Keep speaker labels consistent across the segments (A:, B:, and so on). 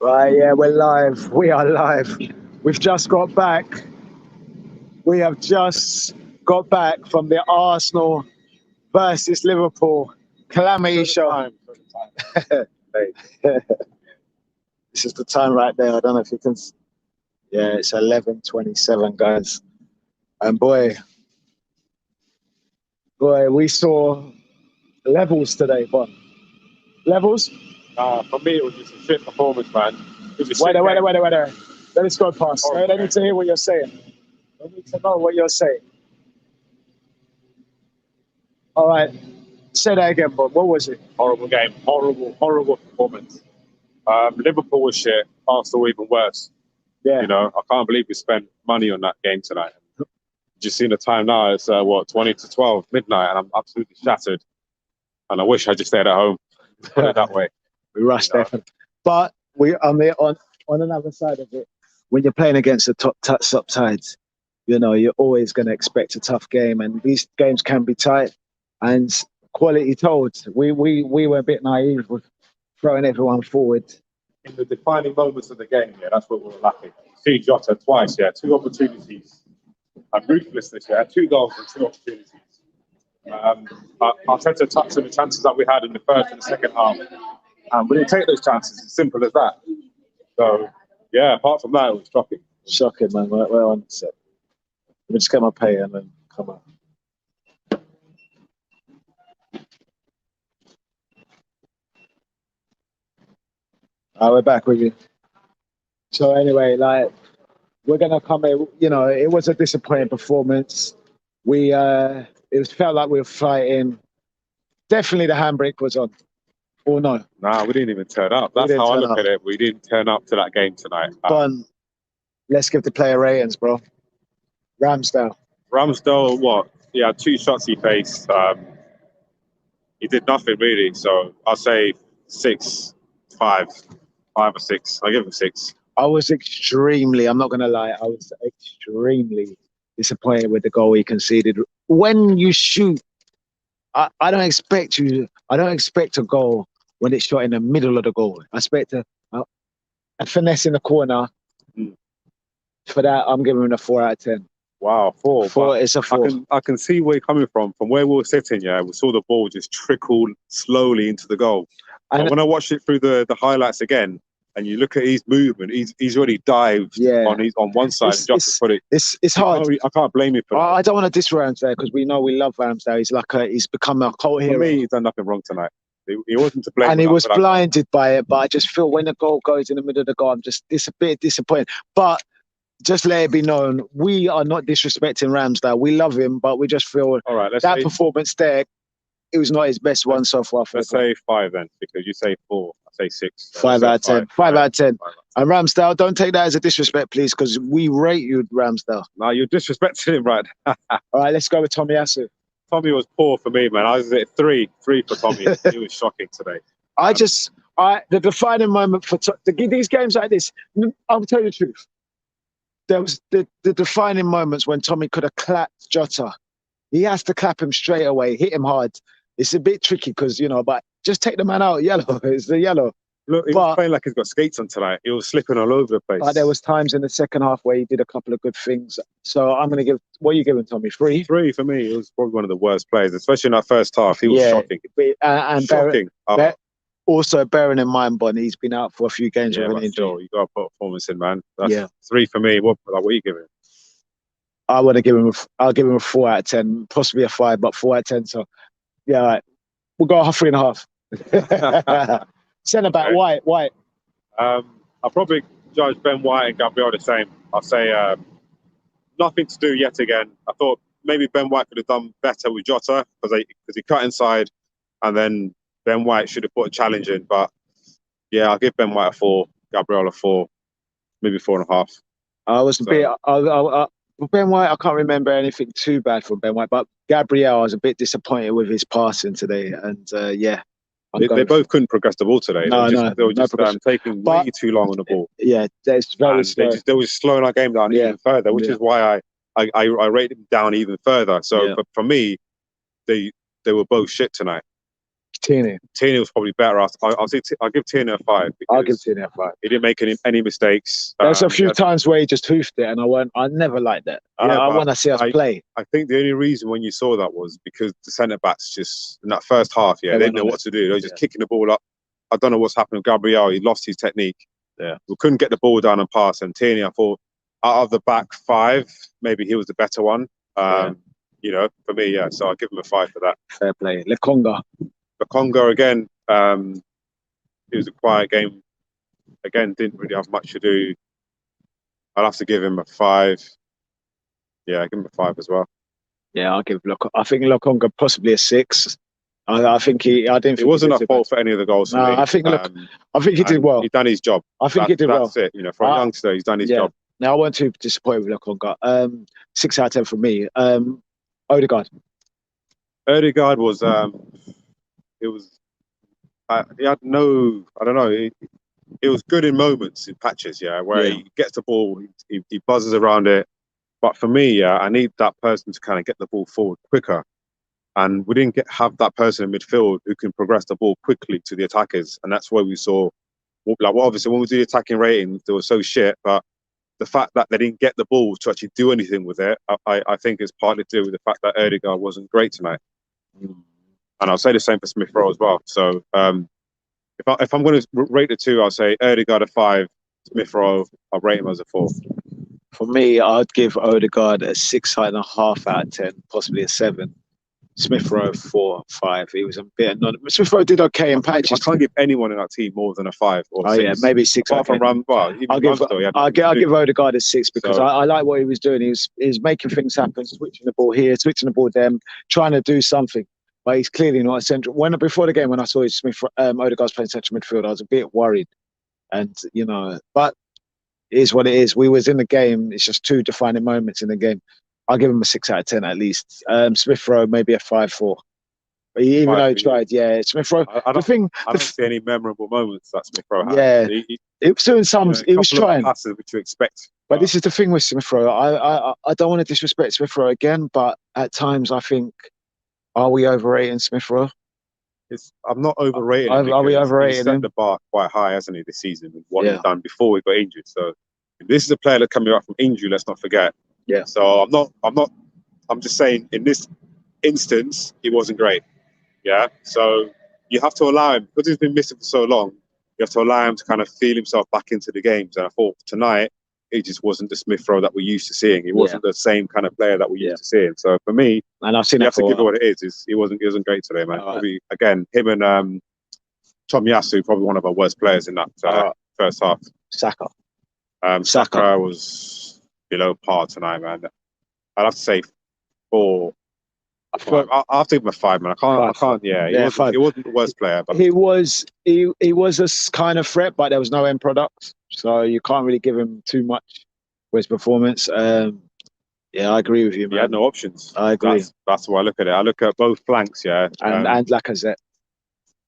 A: Right, yeah, we're live. We are live. We've just got back. We have just got back from the Arsenal versus Liverpool calamity show. This is the time right there. I don't know if you can. Yeah, it's 11:27, guys. And boy, we saw levels today, but levels.
B: For me, it was just a shit performance, man. It was
A: Wait. Let us go past.
B: Oh,
A: I need to hear what you're saying. I need to know what you're saying. All right, say that again, Bob. What was it?
B: Horrible game. Horrible performance. Liverpool was shit. Arsenal even worse.
A: Yeah.
B: You know, I can't believe we spent money on that game tonight. Just seeing the time now, it's 20 to 12, midnight, and I'm absolutely shattered. And I wish I just stayed at home. Put it that way.
A: We rushed definitely. But on another side of it, when you're playing against the top sides, you know, you're always going to expect a tough game, and these games can be tight. And quality told, we were a bit naive with throwing everyone forward.
B: In the defining moments of the game, yeah, that's what we were lacking. See Jota twice, yeah, 2 opportunities. And ruthlessness, yeah, 2 goals and 2 opportunities. Arteta touched on the chances that we had in the first and the second half. And we didn't take those chances, as simple as that. So, yeah, apart from that, it was shocking.
A: Shocking, man. We're on set. Let me just get my pay and then come on. We're back with you. So anyway, like, we're gonna come in. You know, it was a disappointing performance. It felt like we were fighting. Definitely, the handbrake was on. Or no?
B: Nah, we didn't even turn up. That's how I look at it. We didn't turn up to that game tonight.
A: But let's give the player ratings, bro. Ramsdale,
B: what? He had 2 shots he faced. He did nothing really. So I'll say 6, 5 or 6. I'll give him 6.
A: I'm not going to lie, I was extremely disappointed with the goal he conceded. When you shoot, I don't expect a goal when it's shot in the middle of the goal. I expect a finesse in the corner. For that, I'm giving him a 4 out of 10.
B: Wow, 4.
A: 4, it's a 4.
B: I can see where you're coming from. From where we were sitting, yeah, we saw the ball just trickle slowly into the goal. And when I watched it through the highlights again, and you look at his movement, he's already dived on one side and just to put it.
A: It's hard.
B: I can't blame you for that.
A: I don't want to diss Ramsdale because we know we love Ramsdale. He's become a cult hero.
B: For me, he's done nothing wrong tonight. He wasn't to blame.
A: And he was blinded by it, but I just feel when the goal goes in the middle of the goal, I'm just a bit disappointed. But just let it be known, we are not disrespecting Ramsdale. We love him, but we just feel that performance there, it was not his best one so far.
B: Let's say 5 then, because you say 4, I say 6.
A: 5 out of 10. 5 out of 10. And Ramsdale, don't take that as a disrespect, please, because we rate you, Ramsdale.
B: No, you're disrespecting him, right?
A: All right, let's go with Tomiyasu.
B: Tommy was poor for me, man. I was at 3 for Tommy. He was shocking today.
A: The defining moment for these games like this, I'll tell you the truth. There was the defining moments when Tommy could have clapped Jota. He has to clap him straight away, hit him hard. It's a bit tricky because, you know, but just take the man out. Yellow. It's the yellow.
B: Look, he was playing like he's got skates on tonight. He was slipping all over the place.
A: But there was times in the second half where he did a couple of good things. So I'm going to give, what are you giving, Tommy? 3?
B: 3 for me. He was probably one of the worst players, especially in that first half. He was shocking.
A: And
B: shocking.
A: Also, bearing in mind, Bonnie, he's been out for a few games with an injury.
B: Sure, you got to put a performance in, man. That's 3 for me. What are you giving?
A: I'll give him a 4 out of 10, possibly a 5, but 4 out of 10. So, yeah, right. We'll go 3.5. Centre back, White.
B: I'll probably judge Ben White and Gabriel the same. I'll say nothing to do yet again. I thought maybe Ben White could have done better with Jota because he cut inside, and then Ben White should have put a challenge in. But yeah, I'll give Ben White a 4, Gabriel a 4, maybe 4.5.
A: I was a bit. Ben White, I can't remember anything too bad from Ben White, but Gabriel, I was a bit disappointed with his passing today, and
B: they both couldn't progress the ball today. They were just taking way too long on the ball.
A: Yeah, that's very slow.
B: They were slowing our game down even further, which is why I rated them down even further. So, but for me, they were both shit tonight.
A: Tierney.
B: Tierney was probably better. I'll give Tierney a 5.
A: I'll give Tierney a 5.
B: He didn't make any mistakes.
A: There's a few times where he just hoofed it, and I never liked that. Yeah, I want to see us play.
B: I think the only reason when you saw that was because the centre backs just in that first half, they didn't know what to do. They were just kicking the ball up. I don't know what's happened with Gabriel. He lost his technique.
A: Yeah,
B: we couldn't get the ball down and pass. And Tierney, I thought, out of the back 5, maybe he was the better one. You know, for me, yeah. So I'll give him a 5 for that.
A: Fair play. Lokonga
B: again. It was a quiet game. Again, didn't really have much to do. I'll have to give him a 5. Yeah, I'll give him a 5 as well.
A: Yeah, I'll give I think Lokonga possibly a 6. I think he. I didn't.
B: It wasn't a fault for any of the goals.
A: No, I think. I think he did well.
B: He done his job.
A: I think he did well.
B: That's it. You know, for a youngster, he's done his job.
A: Now I weren't too disappointed with Lokonga. 6 out of 10 from me. Odegaard.
B: Odegaard was. It was. He had no. I don't know. It was good in moments, in patches. Yeah, where he gets the ball, he buzzes around it. But for me, I need that person to kind of get the ball forward quicker. And we didn't have that person in midfield who can progress the ball quickly to the attackers. And that's why we saw, obviously, when we do the attacking rating, they were so shit. But the fact that they didn't get the ball to actually do anything with it, I think is partly to do with the fact that Odegaard wasn't great tonight. And I'll say the same for Smith Rowe as well. So if I'm going to rate the two, I'll say Odegaard a 5, Smith Rowe, I'll rate him as a 4.
A: For me, I'd give Odegaard a 6.5 out of 10, possibly a 7. Smith Rowe 4, 5. He was a bit. Smith Rowe did okay in patches.
B: I can't give anyone in that team more than a 5 or 6.
A: Yeah, maybe 6.
B: Apart from
A: I'll give Odegaard a 6 because I like what he was doing. He was making things happen, switching the ball here, switching the ball there, trying to do something. But he's clearly not a central. Before the game, when I saw Odegaard's playing central midfield, I was a bit worried. And but it is what it is. We was in the game. It's just 2 defining moments in the game. I'll give him a 6 out of 10 at least. Smith Rowe maybe a 5-4. Even though he tried, Smith Rowe.
B: I don't see any memorable moments that Smith Rowe had.
A: Yeah, it was doing some. He was trying.
B: Passes which you expect.
A: But this is the thing with Smith Rowe. I don't want to disrespect Smith Rowe again, but at times I think, are we overrating Smith Rowe?
B: I'm not overrating.
A: Are we overrating him?
B: He's set the bar quite high, hasn't he, this season? With what he's done before we got injured. So if this is a player that's coming back from injury, let's not forget.
A: Yeah.
B: So I'm just saying in this instance, he wasn't great. Yeah. So you have to allow him, because he's been missing for so long, you have to allow him to kind of feel himself back into the games. And I thought tonight, he just wasn't the Smith Rowe that we're used to seeing. He wasn't the same kind of player that we're used to seeing. So for me,
A: and I've seen
B: you have to give it what it is. He wasn't great today, man. Probably, again, him and Tomiyasu, probably one of our worst players in that first half.
A: Saka.
B: Saka was below par tonight, man. I'd have to say 4. I'll have to give him a 5, man. I can't. Yeah, he wasn't the worst player, but
A: he was a kind of threat, but there was no end product, so you can't really give him too much for his performance. Yeah, I agree with you, man.
B: He had no options.
A: I agree.
B: That's why I look at it. I look at both flanks, and
A: Lacazette.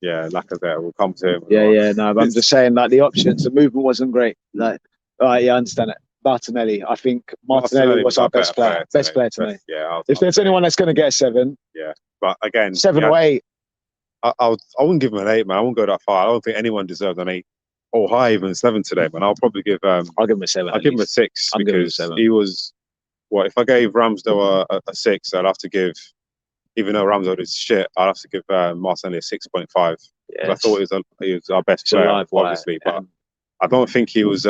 B: Yeah, Lacazette will come to him.
A: Yeah. No, but I'm just saying, like, the options, the movement wasn't great. Like, I understand it. Martinelli, I think Martinelli was our best player. Best player today.
B: Yeah.
A: If there's anyone that's going to get a 7,
B: but again,
A: 7 or 8.
B: I wouldn't give him an 8, man. I wouldn't go that far. I don't think anyone deserved an 8 or high, even 7 today, man. I'll probably give.
A: I'll give him a 7.
B: I'll give him a 6 because he was. If I gave Ramsdale a 6, I'd have to give. Even though Ramsdale is shit, I'd have to give Martinelli a 6.5. I thought he was our best player, obviously, but I don't think he was.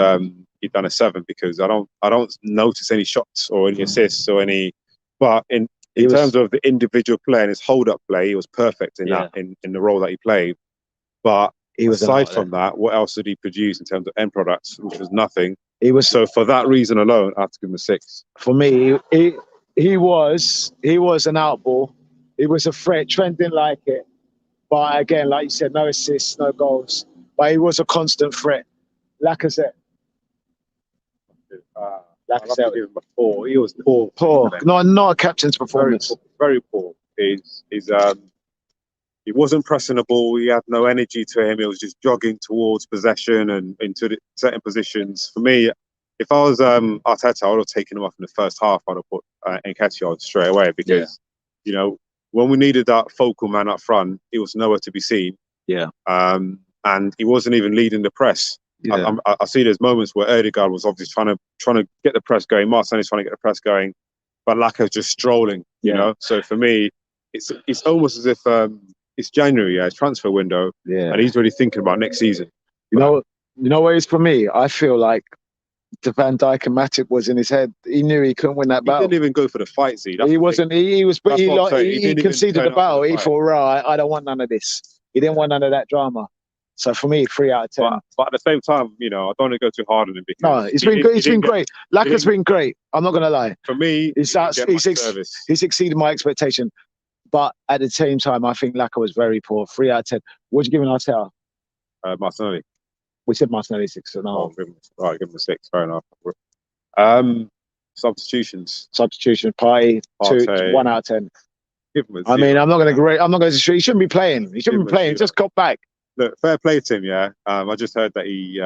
B: He'd done a 7 because I don't notice any shots or any assists or any. But in terms of the individual play and his hold-up play, he was perfect in that in the role that he played. But aside from that, what else did he produce in terms of end products, which was nothing? So for that reason alone, I have to give him a 6.
A: For me, he was an outball. He was a threat. Trent didn't like it, but again, like you said, no assists, no goals. But he was a constant threat. Lacazette.
B: Lacazette, give him a 4. He was poor.
A: Not a captain's performance.
B: Very poor. He wasn't pressing the ball. He had no energy to him. He was just jogging towards possession and into the certain positions. For me, if I was Arteta, I would have taken him off in the first half. I'd have put Nketiah on straight away because, when we needed that focal man up front, he was nowhere to be seen.
A: Yeah.
B: And he wasn't even leading the press.
A: Yeah.
B: I see there's moments where Ødegaard was obviously trying to get the press going. Martinelli's trying to get the press going, but Laka's just strolling. You know. So for me, it's almost as if it's January, it's transfer window, and he's already thinking about next season.
A: You know what it is for me? I feel like the Van Dijk and Matip was in his head. He knew he couldn't win that battle.
B: He didn't even go for the fight, Z.
A: He wasn't. He was. But he conceded the battle. He thought, right, I don't want none of this. He didn't want none of that drama. So for me, 3 out of 10.
B: But at the same time, I don't want to go too hard on him because
A: no, it's been good. It's been great. Laka's been great. I'm not gonna lie.
B: For me,
A: he's exceeded my expectation. But at the same time, I think Laka was very poor. 3 out of 10. What'd you give him Arteta?
B: Martinelli.
A: We said Martinelli 6.5.
B: Oh, give him a 6. Fair enough. Substitutions.
A: Partey, 1 out of 10. I mean, I'm not going to. He shouldn't be playing. He shouldn't be playing. He just got back.
B: Look, fair play to him. Yeah. I just heard that he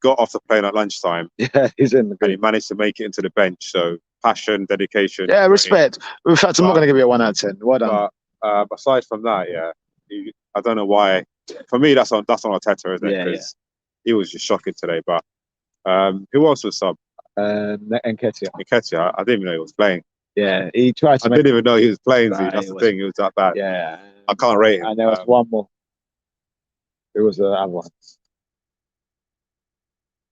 B: got off the plane at lunchtime.
A: Yeah, he's in the.
B: And he managed to make it into the bench. So passion, dedication.
A: Yeah, respect. In fact, I'm not going to give you a 1 out of 10. Well done.
B: But aside from that, I don't know why. For me, that's on Arteta, isn't it? Because he was just shocking today. But who else was sub?
A: Nketiah.
B: I didn't even know he was playing.
A: Yeah, he tried to.
B: I didn't even know he was playing. That's the thing. It was that bad.
A: Yeah,
B: I can't rate him.
A: And there was one more. There was the other one.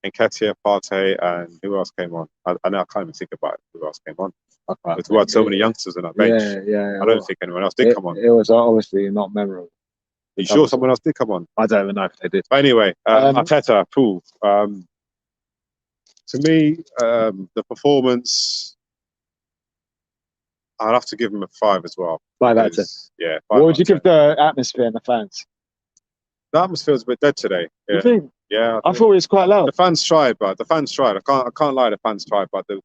B: Nketiah, Partey, and who else came on? I know I can't even think about it. Who else came on? We had so many youngsters on that bench.
A: Yeah.
B: I don't think anyone else did come on.
A: It was obviously not memorable.
B: Are you sure someone else did come on?
A: I don't even know if they did.
B: But anyway, Arteta, cool. To me, the performance, I'd have to give him a 5 as well.
A: 5 out of 10.
B: Yeah.
A: What would you give the atmosphere and the fans?
B: The atmosphere's a bit dead today. Yeah.
A: You think?
B: Yeah.
A: I thought it was quite loud.
B: The fans tried. I can't lie. The fans tried, but the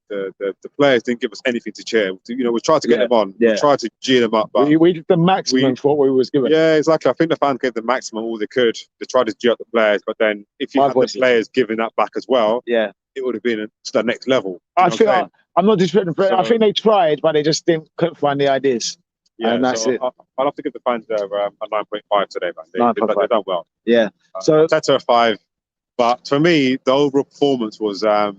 B: players didn't give us anything to cheer. We tried to get them on. We tried to G them up. But
A: we did the maximum for what we was given.
B: Yeah, exactly. I think the fans gave the maximum all they could. They tried to G up the players, but then if you had the players giving that back as well, it would have been to the next level.
A: I'm not disrespecting. I think they tried, but they just couldn't find the ideas. Yeah, and that's it.
B: I'll have to give the fans a 9.5 today, man. They've done well.
A: Yeah. So
B: Arteta a 5. But for me, the overall performance was, I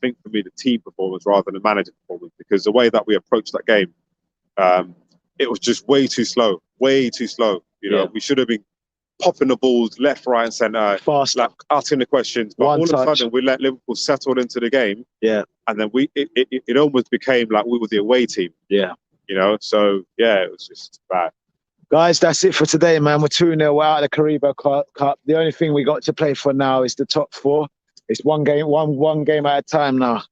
B: think for me, the team performance rather than the manager performance, because the way that we approached that game, it was just way too slow. Way too slow. We should have been popping the balls left, right, and centre,
A: fast,
B: like asking the questions. But all of a sudden, we let Liverpool settle into the game.
A: Yeah. And
B: then it almost became like we were the away team.
A: Yeah.
B: So it was just bad.
A: Guys, that's it for today, man. We're 2-0 out of the Carabao Cup. The only thing we got to play for now is the top 4. It's one game at a time now.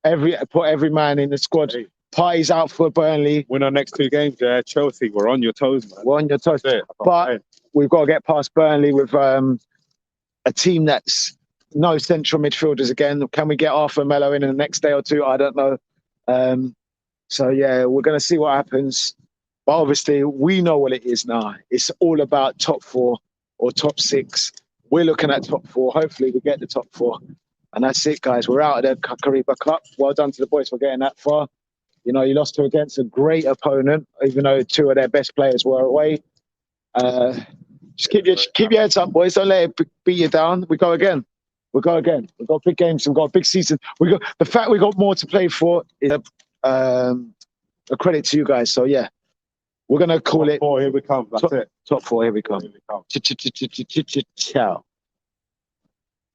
A: Put every man in the squad. Partey's out for Burnley.
B: Win our next 2 games, Chelsea. We're on your toes, man.
A: We're on your toes. But we've got to get past Burnley with a team that's no central midfielders again. Can we get Arthur Melo in the next day or 2? I don't know. So, we're going to see what happens. But obviously, we know what it is now. It's all about top 4 or top 6. We're looking at top 4. Hopefully, we get the top 4. And that's it, guys. We're out of the Carabao Cup. Well done to the boys for getting that far. You lost against a great opponent, even though 2 of their best players were away. Just keep your heads up, boys. Don't let it beat you down. We go again. We've got big games. We've got a big season. The fact we got more to play for is a credit to you guys. So, we're going to call it.
B: Top 4, here we come. That's it.
A: Top 4, here we come. Ciao.